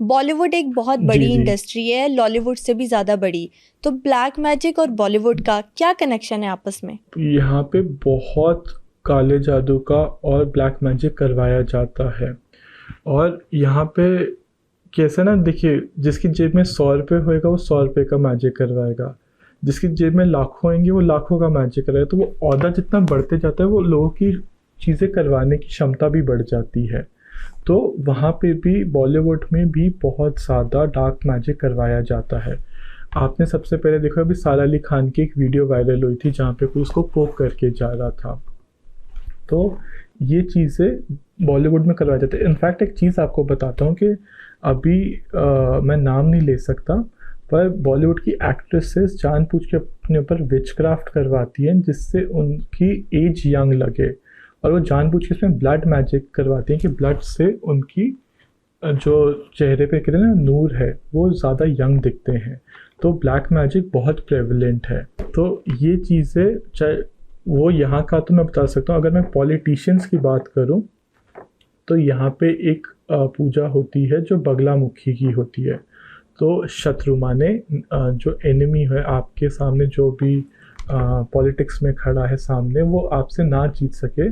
बॉलीवुड एक बहुत जी बड़ी जी। इंडस्ट्री है, लॉलीवुड से भी ज़्यादा बड़ी। तो ब्लैक मैजिक और बॉलीवुड का क्या कनेक्शन है आपस में? यहाँ पे बहुत काले जादू का और ब्लैक मैजिक करवाया जाता है। और यहाँ पे कैसे ना, देखिए, जिसकी जेब में 100 रुपये होएगा वो 100 रुपये का मैजिक करवाएगा, जिसकी जेब में लाखों होंगे वो लाखों का मैजिक कराएगा। तो वो औदा जितना बढ़ते जाता है वो लोगों की चीज़ें करवाने की क्षमता भी बढ़ जाती है। तो वहाँ पे भी बॉलीवुड में भी बहुत ज़्यादा डार्क मैजिक करवाया जाता है। आपने सबसे पहले देखा अभी सारा अली खान की एक वीडियो वायरल हुई थी जहाँ पे कोई उसको पोक करके जा रहा था। तो ये चीज़ें बॉलीवुड में करवाया जाता है। इनफैक्ट एक चीज़ आपको बताता हूँ कि अभी मैं नाम नहीं ले सकता, पर बॉलीवुड की एक्ट्रेसेस जानबूझ के अपने ऊपर विचक्राफ्ट करवाती हैं जिससे उनकी एज यंग लगे, और वो जानबूझ के इसमें ब्लड मैजिक करवाती हैं कि ब्लड से उनकी जो चेहरे पे कहते हैं ना नूर है वो ज़्यादा यंग दिखते हैं। तो ब्लैक मैजिक बहुत प्रेवलेंट है। तो ये चीज़ें चाहे वो यहाँ का, तो मैं बता सकता हूँ। अगर मैं पॉलिटिशियंस की बात करूँ तो यहाँ पे एक पूजा होती है जो बगलामुखी की होती है। तो शत्रु माने जो एनिमी है आपके सामने, जो भी पॉलिटिक्स में खड़ा है सामने, वो आपसे ना जीत सके,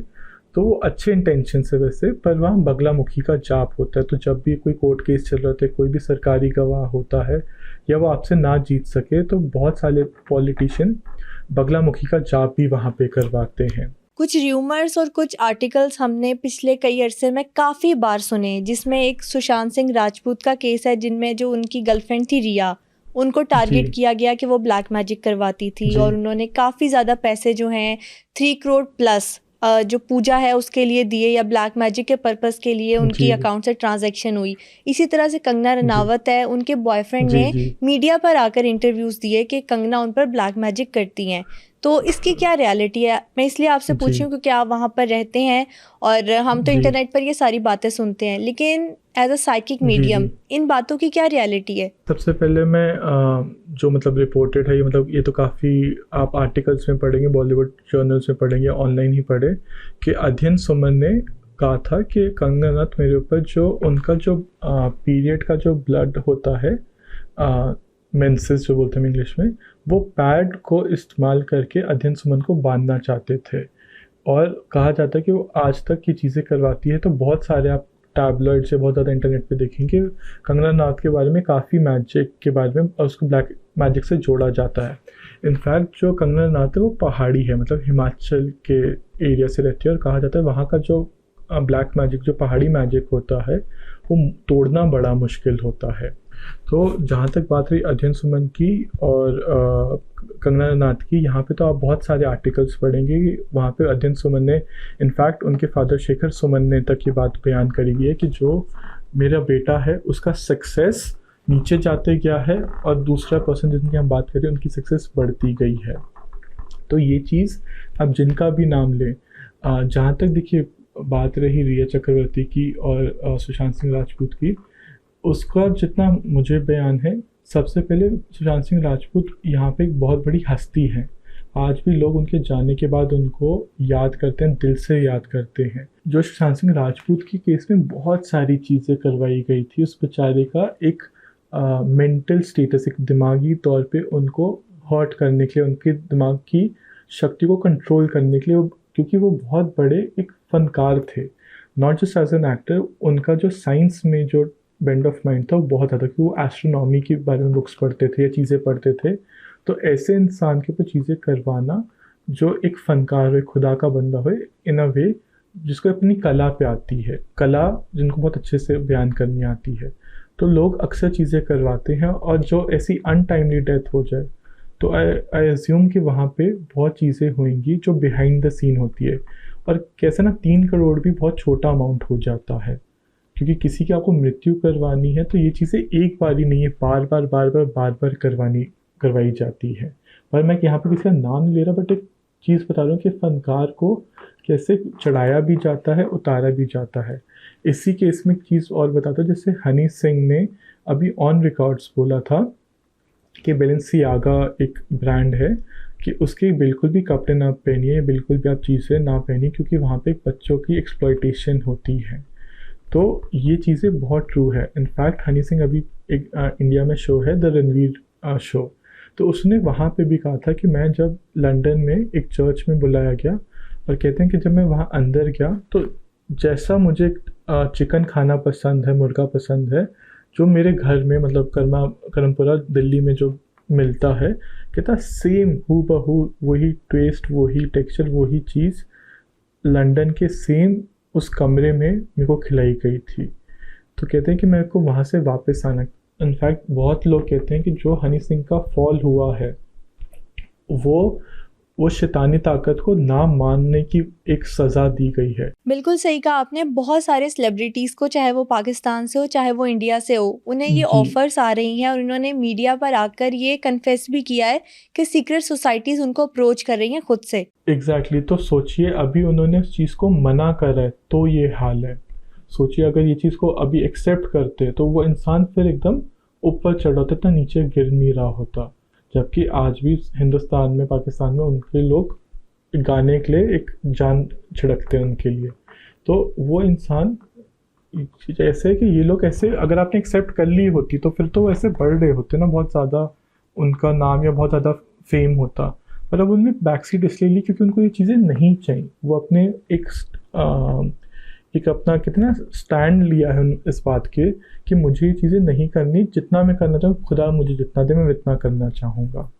तो वो अच्छे इंटेंशन से वैसे, पर वहाँ बगलामुखी का जाप होता है। तो जब भी कोई कोर्ट केस चल रहा होता है, कोई भी सरकारी गवाह होता है, या वो आपसे ना जीत सके, तो बहुत सारे पॉलिटिशियन बगलामुखी का जाप भी वहाँ पे करवाते हैं। कुछ र्यूमर्स और कुछ आर्टिकल्स हमने पिछले कई अरसे में काफ़ी बार सुने, जिसमें एक सुशांत सिंह राजपूत का केस है, जिनमें जो उनकी गर्लफ्रेंड थी रिया, उनको टारगेट जी किया गया कि वो ब्लैक मैजिक करवाती थी जी और उन्होंने काफ़ी ज़्यादा पैसे जो हैं 3 करोड़ प्लस जो पूजा है उसके लिए दिए, या ब्लैक मैजिक के पर्पस के लिए जी उनकी अकाउंट से ट्रांजैक्शन हुई। इसी तरह से कंगना जी रनावत है, उनके बॉयफ्रेंड जी ने जी मीडिया पर आकर इंटरव्यूज़ दिए कि कंगना उन पर ब्लैक मैजिक करती हैं। तो इसकी क्या रियलिटी है? मैं इसलिए आपसे पूछ रही जी हूँ क्योंकि आप वहाँ पर रहते हैं और हम तो जी इंटरनेट पर ये सारी बातें सुनते हैं, लेकिन as a psychic ji medium ji. इन बातों की क्या रियलिटी है? सबसे पहले मैं जो मतलब रिपोर्टेड है, ये मतलब ये तो काफ़ी आप आर्टिकल्स में पढ़ेंगे, बॉलीवुड जर्नल्स में पढ़ेंगे, ऑनलाइन ही पढ़े, कि अध्ययन सुमन ने कहा था कि कंगना रनौत मेरे ऊपर जो उनका जो पीरियड का जो ब्लड होता है, मेंसेस जो बोलते हैं इंग्लिश में, वो पैड को इस्तेमाल करके अध्ययन सुमन को बांधना चाहते थे। और कहा जाता है कि वो आज तक ये चीज़ें करवाती है। तो बहुत सारे आप टैबलेट से बहुत ज़्यादा इंटरनेट पे देखेंगे कंगना रनौत के बारे में, काफ़ी मैजिक के बारे में, और उसको ब्लैक मैजिक से जोड़ा जाता है। इनफैक्ट जो कंगना रनौत है वो पहाड़ी है, मतलब हिमाचल के एरिया से रहती है, और कहा जाता है वहाँ का जो ब्लैक मैजिक, जो पहाड़ी मैजिक होता है, वो तोड़ना बड़ा मुश्किल होता है। तो जहाँ तक बात रही अध्ययन सुमन की और कंगना रनौत की, यहाँ पे तो आप बहुत सारे आर्टिकल्स पढ़ेंगे। वहाँ पे अध्ययन सुमन ने, इनफैक्ट उनके फादर शेखर सुमन ने तक ये बात बयान करी गई है कि जो मेरा बेटा है उसका सक्सेस नीचे जाते गया है, और दूसरा पर्सन जिनकी हम बात करें उनकी सक्सेस बढ़ती गई है। तो ये चीज़ आप जिनका भी नाम लें, जहाँ तक देखिए बात रही रिया चक्रवर्ती की और सुशांत सिंह राजपूत की, उसका जितना मुझे बयान है, सबसे पहले सुशांत सिंह राजपूत यहाँ पे एक बहुत बड़ी हस्ती हैं। आज भी लोग उनके जाने के बाद उनको याद करते हैं, दिल से याद करते हैं। जो सुशांत सिंह राजपूत की केस में बहुत सारी चीज़ें करवाई गई थी, उस बेचारे का एक मेंटल स्टेटस, एक दिमागी तौर पे उनको हर्ट करने के लिए, उनके दिमाग की शक्ति को कंट्रोल करने के लिए, क्योंकि वो बहुत बड़े एक फनकार थे, not just as an actor. उनका जो साइंस में जो बेंड ऑफ माइंड था वो बहुत ज़्यादा, क्योंकि वो एस्ट्रोनॉमी के बारे में बुक्स पढ़ते थे या चीज़ें पढ़ते थे। तो ऐसे इंसान के ऊपर चीज़ें करवाना, जो एक फ़नकार हो, खुदा का बंदा हो इन अ वे, जिसको अपनी कला पे आती है, कला जिनको बहुत अच्छे से बयान करनी आती है, तो लोग अक्सर चीज़ें करवाते हैं। और जो ऐसी अनटाइमली डेथ हो जाए, तो आई एज्यूम कि वहाँ पे बहुत चीज़ें होंगी जो बिहाइंड द सीन होती है। और कैसे ना 3 करोड़ भी बहुत छोटा अमाउंट हो जाता है, क्योंकि किसी की आपको मृत्यु करवानी है तो ये चीज़ें एक बार ही नहीं है, बार बार करवाई जाती है। पर मैं यहाँ पे किसी का नाम नहीं ले रहा, बट एक चीज़ बता रहा हूँ कि फ़नकार को कैसे चढ़ाया भी जाता है, उतारा भी जाता है। इसी केस में एक चीज़ और बताता हूँ, जैसे हनी सिंह ने अभी ऑन रिकॉर्ड्स बोला था कि बैलेंसियागा एक ब्रांड है, कि उसके बिल्कुल भी कपड़े ना पहनिए, बिल्कुल भी आप चीज़ें ना पहनिए, क्योंकि वहाँ पे बच्चों की एक्सप्लॉयटेशन होती है। तो ये चीज़ें बहुत ट्रू है। इनफैक्ट हनी सिंह अभी एक इंडिया में शो है द रणवीर शो, तो उसने वहाँ पे भी कहा था कि मैं जब लंदन में एक चर्च में बुलाया गया, और कहते हैं कि जब मैं वहाँ अंदर गया तो जैसा मुझे चिकन खाना पसंद है, मुर्गा पसंद है, जो मेरे घर में मतलब करमपुरा दिल्ली में जो मिलता है, कहता सेम हू बहू वही टेस्ट, वही टेक्सचर, वही चीज़ लंदन के सेम उस कमरे में मेरे को खिलाई गई थी। तो कहते हैं कि मेरे को वहाँ से वापस आना। इनफैक्ट बहुत लोग कहते हैं कि जो हनी सिंह का फॉल हुआ है वो शैतानी ताकत को ना मानने की एक सज़ा दी गई है। बिल्कुल सही कहा आपने। बहुत सारे सेलिब्रिटीज़ को, चाहे वो पाकिस्तान से हो चाहे वो इंडिया से हो, उन्हें ये जी ऑफर्स आ रही हैं और उन्होंने मीडिया पर आकर ये कन्फेस भी किया है कि सीक्रेट सोसाइटीज़ उनको अप्रोच कर रही हैं खुद से। एग्जैक्टली तो सोचिए अभी उन्होंने उस चीज़ को मना करा है तो ये हाल है। सोचिए अगर ये चीज़ को अभी एक्सेप्ट करते तो वो इंसान फिर एकदम ऊपर चढ़ होता, इतना नीचे गिर नहीं रहा होता। जबकि आज भी हिंदुस्तान में, पाकिस्तान में उनके लोग गाने के लिए एक जान छिड़कते हैं उनके लिए। तो वो इंसान जैसे कि ये लोग ऐसे अगर आपने एक्सेप्ट कर ली होती तो फिर तो ऐसे बढ़ रहे होते ना बहुत ज़्यादा, उनका नाम या बहुत ज़्यादा फेम होता। पर अब उन्होंने बैक सीट इसलिए ली क्योंकि उनको ये चीज़ें नहीं चाहिए। वो अपने एक अपना कितना स्टैंड लिया है इस बात के कि मुझे ये चीज़ें नहीं करनी, जितना मैं करना चाहूँ खुदा मुझे जितना दे मैं इतना करना चाहूँगा।